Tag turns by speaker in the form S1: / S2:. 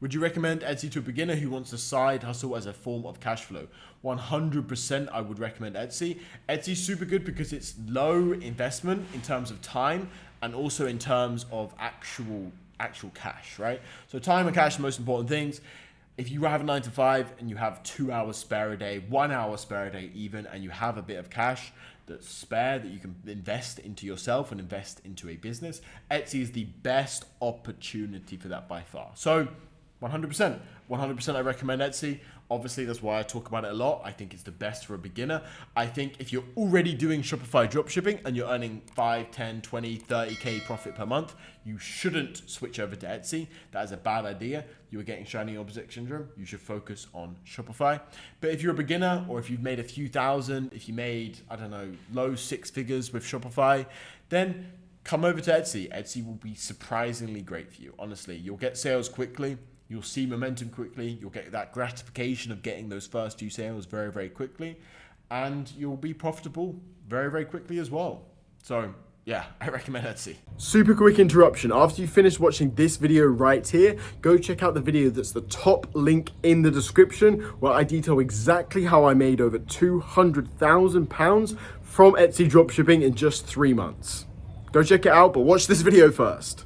S1: Would you recommend Etsy to a beginner who wants a side hustle as a form of cash flow? 100% I would recommend Etsy. Etsy's super good because it's low investment in terms of time and also in terms of actual cash, right? So time and cash are the most important things. If you have a 9 to 5 and you have 2 hours spare a day, 1 hour spare a day even, and you have a bit of cash that's spare that you can invest into yourself and invest into a business, Etsy is the best opportunity for that by far. So 100%. 100% I recommend Etsy. Obviously, that's why I talk about it a lot. I think it's the best for a beginner. I think if you're already doing Shopify dropshipping and you're earning 5, 10, 20, 30K profit per month, you shouldn't switch over to Etsy. That is a bad idea. You are getting shiny object syndrome. You should focus on Shopify. But if you're a beginner or if you've made a few thousand, if you made, I don't know, low 6 figures with Shopify, then come over to Etsy. Etsy will be surprisingly great for you. Honestly, you'll get sales quickly. You'll see momentum quickly. You'll get that gratification of getting those first 2 sales very, very quickly. And you'll be profitable very, very quickly as well. So yeah, I recommend Etsy. Super quick interruption. After you finish watching this video right here, go check out the video that's the top link in the description where I detail exactly how I made over £200,000 from Etsy dropshipping in just 3 months. Go check it out, but watch this video first.